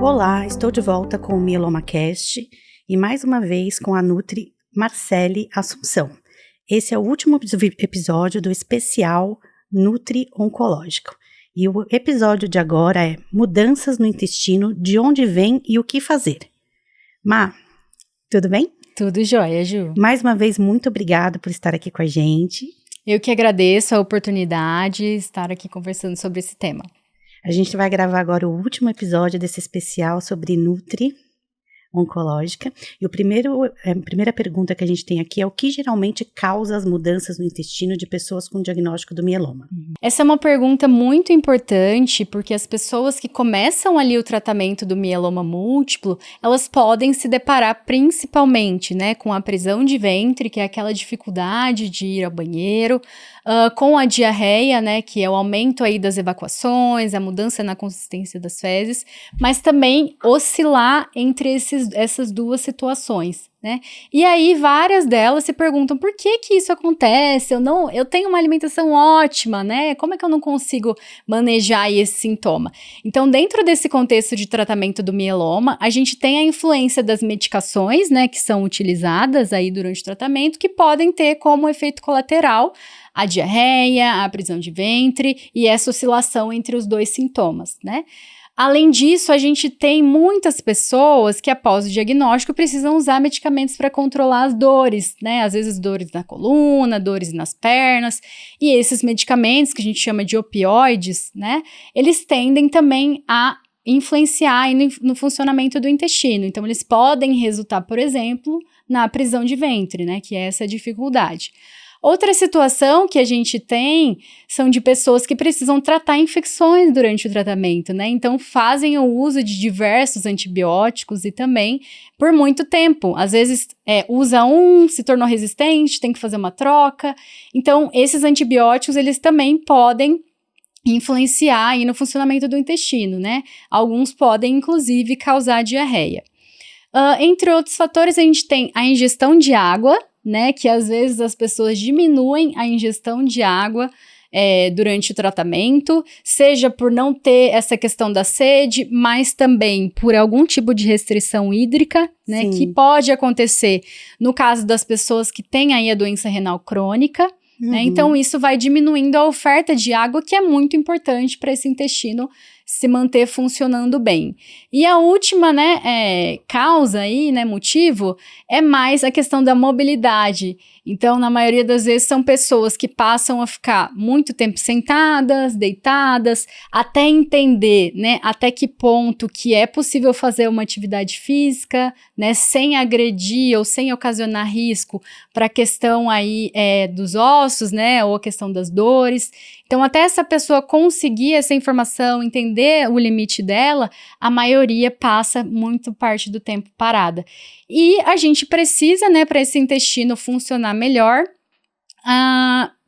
Olá, estou de volta com o MielomaCast e mais uma vez com a Nutri Marcele Assunção. Esse é o último episódio do especial Nutri Oncológico. E o episódio de agora é Mudanças no intestino, de onde vem e o que fazer. Má, tudo bem? Tudo jóia, Ju. Mais uma vez, muito obrigada por estar aqui com a gente. Eu que agradeço a oportunidade de estar aqui conversando sobre esse tema. A gente vai gravar agora o último episódio desse especial sobre Nutri Oncológica. E a primeira pergunta que a gente tem aqui é o que geralmente causa as mudanças no intestino de pessoas com diagnóstico do mieloma? Essa é uma pergunta muito importante, porque as pessoas que começam ali o tratamento do mieloma múltiplo, elas podem se deparar principalmente, né, com a prisão de ventre, que é aquela dificuldade de ir ao banheiro, com a diarreia, né, que é o aumento aí das evacuações, a mudança na consistência das fezes, mas também oscilar entre essas duas situações, né? E aí várias delas se perguntam por que isso acontece? Eu tenho uma alimentação ótima, né? Como é que eu não consigo manejar esse sintoma? Então, dentro desse contexto de tratamento do mieloma, a gente tem a influência das medicações, né, que são utilizadas aí durante o tratamento, que podem ter como efeito colateral a diarreia, a prisão de ventre e essa oscilação entre os dois sintomas, né? Além disso, a gente tem muitas pessoas que, após o diagnóstico, precisam usar medicamentos para controlar as dores, né? Às vezes dores na coluna, dores nas pernas. E esses medicamentos, que a gente chama de opioides, né? Eles tendem também a influenciar no funcionamento do intestino. Então, eles podem resultar, por exemplo, na prisão de ventre, né? Que é essa dificuldade. Outra situação que a gente tem são de pessoas que precisam tratar infecções durante o tratamento, né? Então, fazem o uso de diversos antibióticos e também por muito tempo. Às vezes, usa se tornou resistente, tem que fazer uma troca. Então, esses antibióticos, eles também podem influenciar aí no funcionamento do intestino, né? Alguns podem, inclusive, causar diarreia. Entre outros fatores, a gente tem a ingestão de água, né, que às vezes as pessoas diminuem a ingestão de água durante o tratamento, seja por não ter essa questão da sede, mas também por algum tipo de restrição hídrica, né, que pode acontecer no caso das pessoas que têm aí a doença renal crônica, né, então isso vai diminuindo a oferta de água, que é muito importante para esse intestino se manter funcionando bem. E a última, né, causa aí, né, motivo, é mais a questão da mobilidade. Então, na maioria das vezes, são pessoas que passam a ficar muito tempo sentadas, deitadas, até entender, né, até que ponto que é possível fazer uma atividade física, né, sem agredir ou sem ocasionar risco para a questão aí dos ossos, né, ou a questão das dores. Então, até essa pessoa conseguir essa informação, entender o limite dela, a maioria passa muito parte do tempo parada. E a gente precisa, né, para esse intestino funcionar melhor,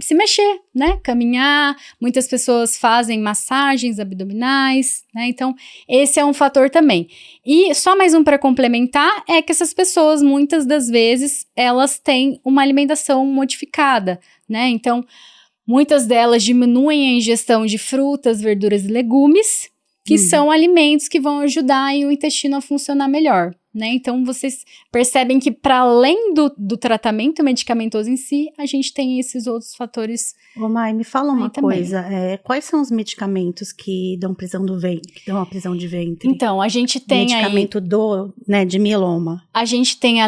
se mexer, né, caminhar. Muitas pessoas fazem massagens abdominais, né, então esse é um fator também. E só mais um para complementar, é que essas pessoas, muitas das vezes, elas têm uma alimentação modificada, né, então muitas delas diminuem a ingestão de frutas, verduras e legumes, que são alimentos que vão ajudar aí o intestino a funcionar melhor, né? Então, vocês percebem que para além do tratamento medicamentoso em si, a gente tem esses outros fatores. Ô, Mai, me fala uma coisa, quais são os medicamentos que dão prisão do ventre, que dão a prisão de ventre? Então, a gente tem medicamento de mieloma. A gente tem a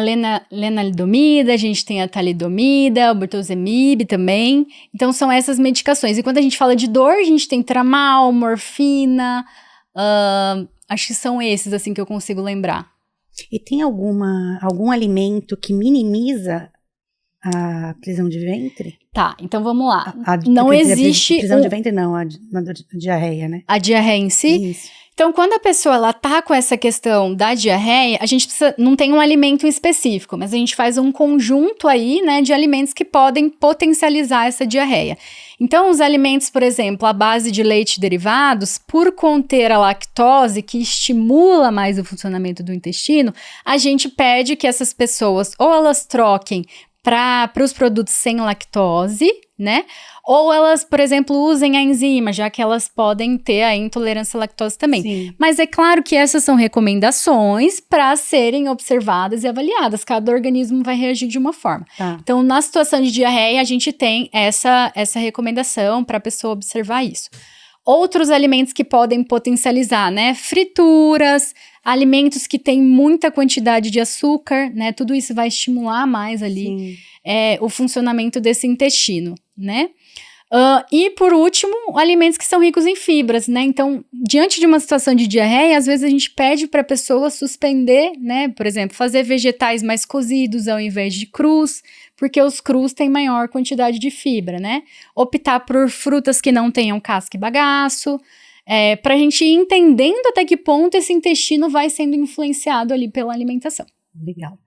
lenalidomida, a gente tem a talidomida, o bortezomib também. Então, são essas medicações. E quando a gente fala de dor, a gente tem tramal, morfina, acho que são esses, assim, que eu consigo lembrar. E tem algum alimento que minimiza a prisão de ventre? Tá, então vamos lá. Não existe... Prisão de ventre não, a diarreia, né? A diarreia em si? Isso. Então, quando a pessoa ela tá com essa questão da diarreia, a gente não tem um alimento específico, mas a gente faz um conjunto aí, né, de alimentos que podem potencializar essa diarreia. Então, os alimentos, por exemplo, à base de leite e derivados, por conter a lactose, que estimula mais o funcionamento do intestino, a gente pede que essas pessoas ou elas troquem para os produtos sem lactose, né? Ou elas, por exemplo, usem a enzima, já que elas podem ter a intolerância à lactose também. Sim. Mas é claro que essas são recomendações para serem observadas e avaliadas. Cada organismo vai reagir de uma forma. Tá. Então, na situação de diarreia, a gente tem essa recomendação para a pessoa observar isso. Outros alimentos que podem potencializar, né? Frituras, alimentos que têm muita quantidade de açúcar, né? Tudo isso vai estimular mais ali o funcionamento desse intestino, né? E por último, alimentos que são ricos em fibras, né? Então, diante de uma situação de diarreia, às vezes a gente pede para a pessoa suspender, né? Por exemplo, fazer vegetais mais cozidos ao invés de crus, porque os crus têm maior quantidade de fibra, né? Optar por frutas que não tenham casca e bagaço, para a gente ir entendendo até que ponto esse intestino vai sendo influenciado ali pela alimentação. Legal.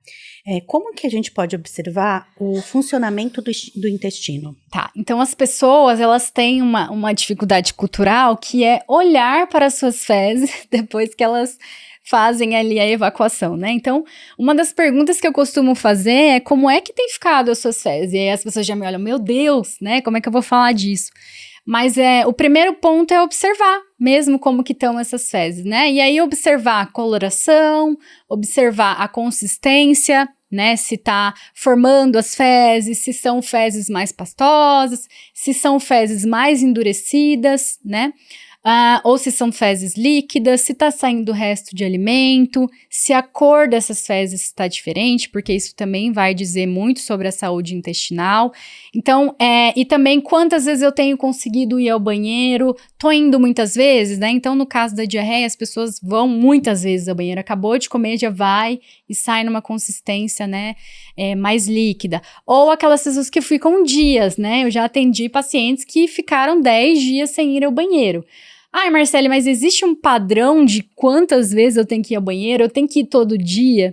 Como que a gente pode observar o funcionamento do intestino? Tá, então as pessoas, elas têm uma dificuldade cultural que é olhar para as suas fezes depois que elas fazem ali a evacuação, né? Então, uma das perguntas que eu costumo fazer é como é que tem ficado as suas fezes? E aí as pessoas já me olham, meu Deus, né? Como é que eu vou falar disso? Mas o primeiro ponto é observar mesmo como que estão essas fezes, né? E aí observar a coloração, observar a consistência, né? Se tá formando as fezes, se são fezes mais pastosas, se são fezes mais endurecidas, né? Ou se são fezes líquidas, se tá saindo o resto de alimento, se a cor dessas fezes está diferente, porque isso também vai dizer muito sobre a saúde intestinal. Então, e também quantas vezes eu tenho conseguido ir ao banheiro, tô indo muitas vezes, né? Então, no caso da diarreia, as pessoas vão muitas vezes ao banheiro, acabou de comer, já vai e sai numa consistência, né, mais líquida. Ou aquelas pessoas que ficam dias, né? Eu já atendi pacientes que ficaram 10 dias sem ir ao banheiro. Ai, Marcele, mas existe um padrão de quantas vezes eu tenho que ir ao banheiro? Eu tenho que ir todo dia?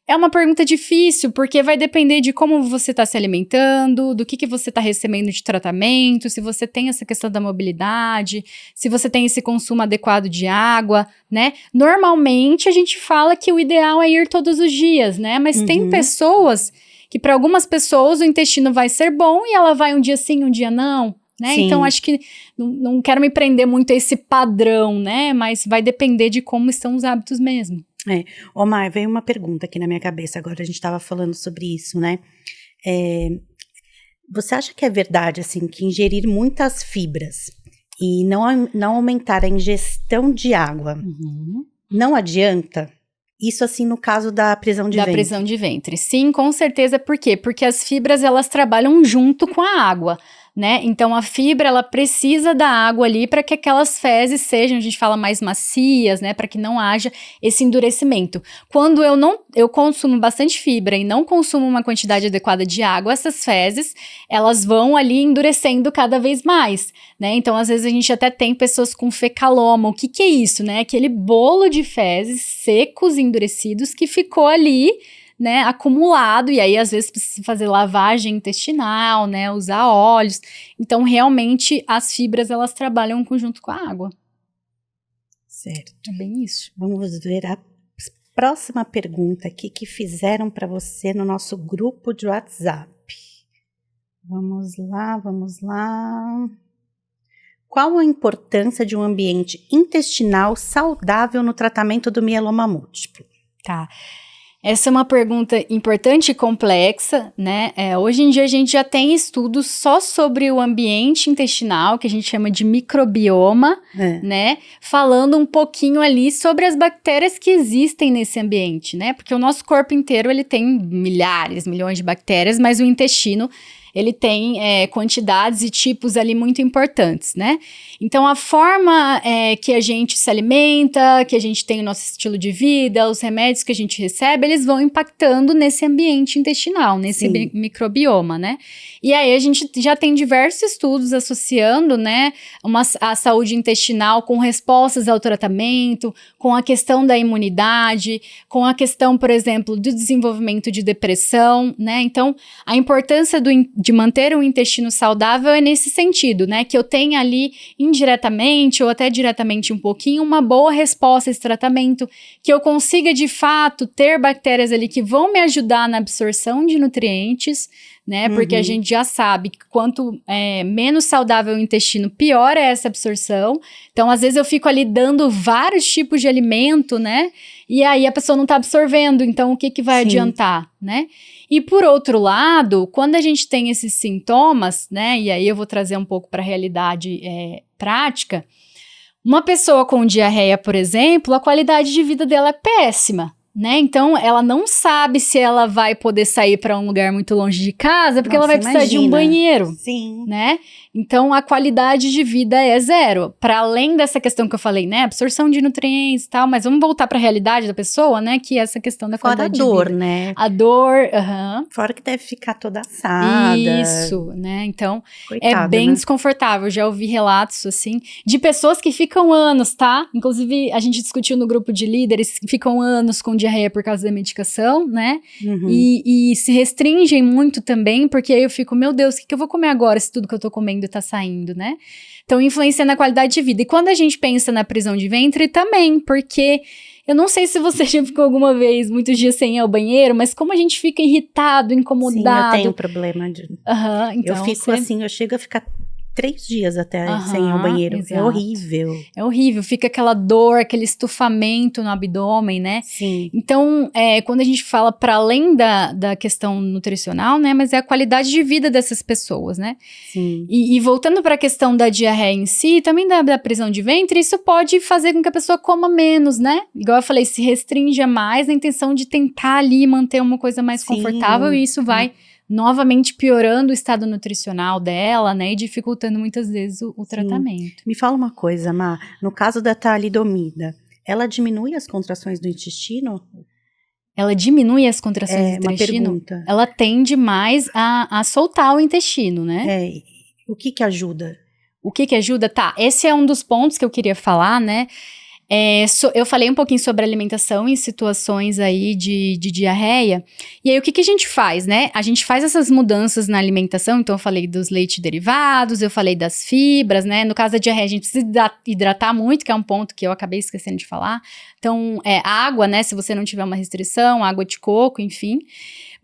É uma pergunta difícil, porque vai depender de como você está se alimentando, do que você está recebendo de tratamento, se você tem essa questão da mobilidade, se você tem esse consumo adequado de água, né? Normalmente, a gente fala que o ideal é ir todos os dias, né? Mas tem pessoas que, para algumas pessoas, o intestino vai ser bom e ela vai um dia sim, um dia não. Né? Então, acho que não quero me prender muito a esse padrão, né? Mas vai depender de como estão os hábitos mesmo. Omar, veio uma pergunta aqui na minha cabeça, agora a gente estava falando sobre isso, né? Você acha que é verdade, assim, que ingerir muitas fibras e não aumentar a ingestão de água não adianta? Isso, assim, no caso da prisão de ventre. Da prisão de ventre. Sim, com certeza. Por quê? Porque as fibras, elas trabalham junto com a água, né? Então, a fibra, ela precisa da água ali para que aquelas fezes sejam, a gente fala, mais macias, né? Para que não haja esse endurecimento. Quando eu consumo bastante fibra e não consumo uma quantidade adequada de água, essas fezes, elas vão ali endurecendo cada vez mais, né? Então, às vezes, a gente até tem pessoas com fecaloma. O que é isso, né? Aquele bolo de fezes secos, endurecidos, que ficou ali, né, acumulado, e aí às vezes precisa fazer lavagem intestinal, né, usar óleos. Então, realmente, as fibras, elas trabalham em conjunto com a água. Certo. É bem isso. Vamos ver a próxima pergunta aqui que fizeram para você no nosso grupo de WhatsApp. Vamos lá. Qual a importância de um ambiente intestinal saudável no tratamento do mieloma múltiplo? Tá. Essa é uma pergunta importante e complexa, né? Hoje em dia a gente já tem estudos só sobre o ambiente intestinal, que a gente chama de microbioma, né? Falando um pouquinho ali sobre as bactérias que existem nesse ambiente, né? Porque o nosso corpo inteiro, ele tem milhares, milhões de bactérias, mas o intestino, ele tem quantidades e tipos ali muito importantes, né? Então, a forma que a gente se alimenta, que a gente tem o nosso estilo de vida, os remédios que a gente recebe, eles vão impactando nesse ambiente intestinal, nesse microbioma, né? E aí, a gente já tem diversos estudos associando, né, a saúde intestinal com respostas ao tratamento, com a questão da imunidade, com a questão, por exemplo, do desenvolvimento de depressão, né? Então, a importância de manter um intestino saudável é nesse sentido, né? Que eu tenha ali indiretamente ou até diretamente um pouquinho uma boa resposta a esse tratamento, que eu consiga de fato ter bactérias ali que vão me ajudar na absorção de nutrientes, né? Porque a gente já sabe que quanto menos saudável o intestino, pior é essa absorção. Então, às vezes eu fico ali dando vários tipos de alimento, né? E aí a pessoa não tá absorvendo, então o que vai adiantar, né? E por outro lado, quando a gente tem esses sintomas, né? E aí eu vou trazer um pouco para a realidade prática. Uma pessoa com diarreia, por exemplo, a qualidade de vida dela é péssima, né? Então, ela não sabe se ela vai poder sair para um lugar muito longe de casa, porque ela vai precisar de um banheiro, né? Então, a qualidade de vida é zero. Para além dessa questão que eu falei, né? Absorção de nutrientes e tal, mas vamos voltar para a realidade da pessoa, né? Que é essa questão da qualidade de vida. Fora a dor, né? A dor, Fora que deve ficar toda assada. Isso, né? Então, coitada, é bem né? desconfortável. Já ouvi relatos, assim, de pessoas que ficam anos, tá? Inclusive, a gente discutiu no grupo de líderes que ficam anos com diarreia por causa da medicação, né? E se restringem muito também, porque aí eu fico, meu Deus, o que eu vou comer agora se tudo que eu tô comendo tá saindo, né? Então, influencia na qualidade de vida. E quando a gente pensa na prisão de ventre, também, porque eu não sei se você já ficou alguma vez muitos dias sem ir ao banheiro, mas como a gente fica irritado, incomodado. Sim, eu tenho problema de... Então, eu fico assim, eu chego a ficar 3 dias até sem ir ao banheiro. Exato. É horrível. É horrível, fica aquela dor, aquele estufamento no abdômen, né? Sim. Então, quando a gente fala para além da questão nutricional, né? Mas é a qualidade de vida dessas pessoas, né? Sim. E voltando para a questão da diarreia em si, também da prisão de ventre, isso pode fazer com que a pessoa coma menos, né? Igual eu falei, se restringe mais na intenção de tentar ali manter uma coisa mais confortável, e isso vai novamente piorando o estado nutricional dela, né, e dificultando muitas vezes o tratamento. Me fala uma coisa, Má, no caso da talidomida, ela diminui as contrações do intestino? Ela diminui as contrações do intestino? Pergunta. Ela tende mais a soltar o intestino, né? O que ajuda? O que ajuda? Tá, esse é um dos pontos que eu queria falar, né? Eu falei um pouquinho sobre alimentação em situações aí de diarreia, e aí o que a gente faz, né? A gente faz essas mudanças na alimentação, então eu falei dos leites derivados, eu falei das fibras, né? No caso da diarreia a gente precisa hidratar muito, que é um ponto que eu acabei esquecendo de falar. Então, água, né? Se você não tiver uma restrição, água de coco, enfim.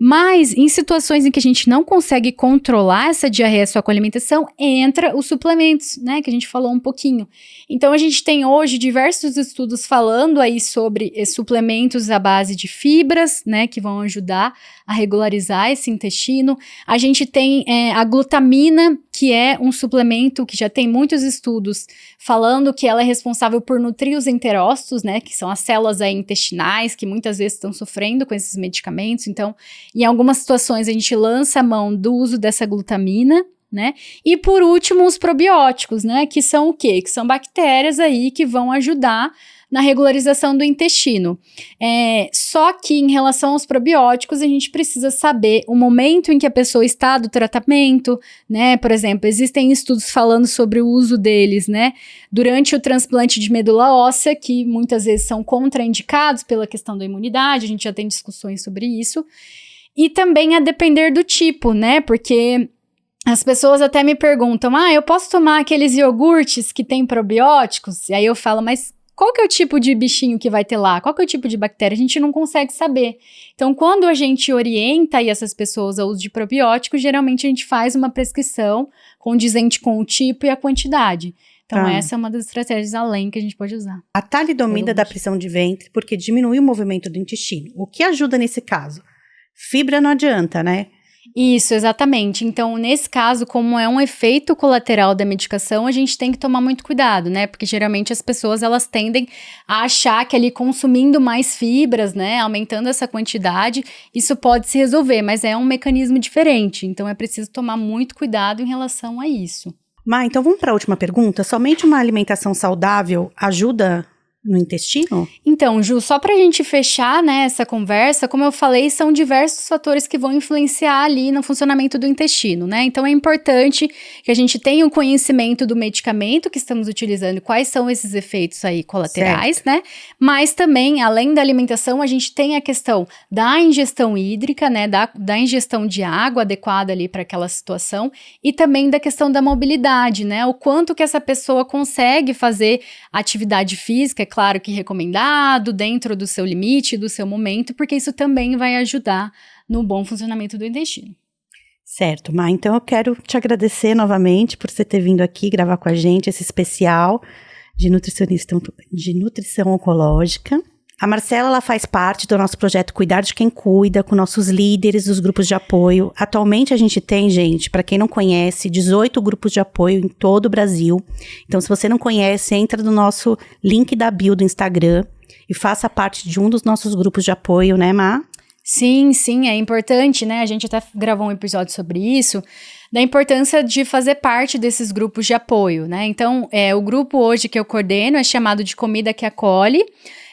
Mas, em situações em que a gente não consegue controlar essa diarreia só com alimentação, entra os suplementos, né, que a gente falou um pouquinho. Então, a gente tem hoje diversos estudos falando aí sobre suplementos à base de fibras, né, que vão ajudar a regularizar esse intestino. A gente tem a glutamina, que é um suplemento que já tem muitos estudos falando que ela é responsável por nutrir os enterócitos, né, que são as células aí intestinais, que muitas vezes estão sofrendo com esses medicamentos. Então, em algumas situações, a gente lança a mão do uso dessa glutamina, né? E por último, os probióticos, né? Que são o quê? Que são bactérias aí que vão ajudar na regularização do intestino. Só que em relação aos probióticos, a gente precisa saber o momento em que a pessoa está do tratamento, né? Por exemplo, existem estudos falando sobre o uso deles, né? Durante o transplante de medula óssea, que muitas vezes são contraindicados pela questão da imunidade, a gente já tem discussões sobre isso. E também a depender do tipo, né? Porque as pessoas até me perguntam, eu posso tomar aqueles iogurtes que tem probióticos? E aí eu falo, mas qual que é o tipo de bichinho que vai ter lá? Qual que é o tipo de bactéria? A gente não consegue saber. Então, quando a gente orienta aí essas pessoas ao uso de probióticos, geralmente a gente faz uma prescrição condizente com o tipo e a quantidade. Então, essa é uma das estratégias além que a gente pode usar. A talidomida da prisão de ventre, porque diminui o movimento do intestino. O que ajuda nesse caso? Fibra não adianta, né? Isso, exatamente. Então, nesse caso, como é um efeito colateral da medicação, a gente tem que tomar muito cuidado, né? Porque geralmente as pessoas, elas tendem a achar que ali consumindo mais fibras, né? Aumentando essa quantidade, isso pode se resolver, mas é um mecanismo diferente. Então, é preciso tomar muito cuidado em relação a isso. Má, então vamos para a última pergunta. Somente uma alimentação saudável ajuda no intestino? Então, Ju, só pra gente fechar, né, essa conversa, como eu falei, são diversos fatores que vão influenciar ali no funcionamento do intestino, né? Então, é importante que a gente tenha um conhecimento do medicamento que estamos utilizando e quais são esses efeitos aí colaterais, certo, né? Mas também, além da alimentação, a gente tem a questão da ingestão hídrica, né, da ingestão de água adequada ali para aquela situação e também da questão da mobilidade, né? O quanto que essa pessoa consegue fazer atividade física, é claro que recomendado, dentro do seu limite, do seu momento, porque isso também vai ajudar no bom funcionamento do intestino. Certo, Má, então eu quero te agradecer novamente por você ter vindo aqui gravar com a gente esse especial de nutrição oncológica. A Marcela, ela faz parte do nosso projeto Cuidar de Quem Cuida, com nossos líderes dos grupos de apoio. Atualmente a gente tem, gente, para quem não conhece, 18 grupos de apoio em todo o Brasil. Então, se você não conhece, entra no nosso link da bio do Instagram e faça parte de um dos nossos grupos de apoio, né, Má? Sim, é importante, né? A gente até gravou um episódio sobre isso, da importância de fazer parte desses grupos de apoio, né? Então, o grupo hoje que eu coordeno é chamado de Comida que Acolhe.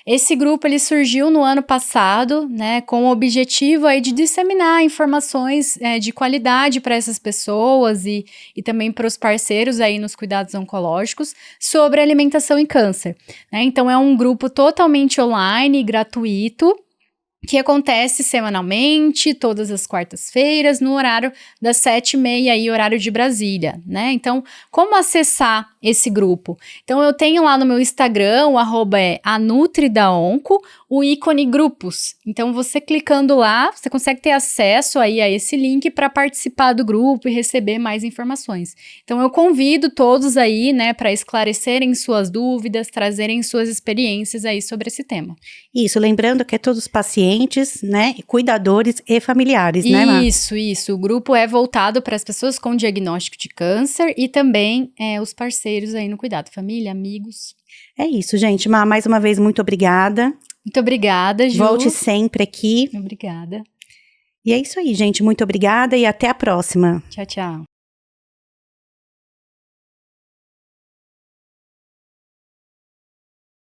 Esse grupo, ele surgiu no ano passado, né, com o objetivo aí de disseminar informações de qualidade para essas pessoas e também para os parceiros aí nos cuidados oncológicos sobre alimentação e câncer, né? Então, é um grupo totalmente online, gratuito, que acontece semanalmente, todas as quartas-feiras, no horário das 7h30 aí, horário de Brasília, né? Então, como acessar esse grupo? Então, eu tenho lá no meu Instagram, o arroba é anutridaonco, o ícone grupos. Então, você clicando lá, você consegue ter acesso aí a esse link para participar do grupo e receber mais informações. Então, eu convido todos aí, né, para esclarecerem suas dúvidas, trazerem suas experiências aí sobre esse tema. Isso, lembrando que é todos os pacientes, né, cuidadores e familiares, né, Má? Isso. O grupo é voltado para as pessoas com diagnóstico de câncer e também os parceiros aí no cuidado, família, amigos. É isso, gente. Má, mais uma vez, muito obrigada. Muito obrigada, Ju. Volte sempre aqui. Obrigada. E é isso aí, gente. Muito obrigada e até a próxima. Tchau.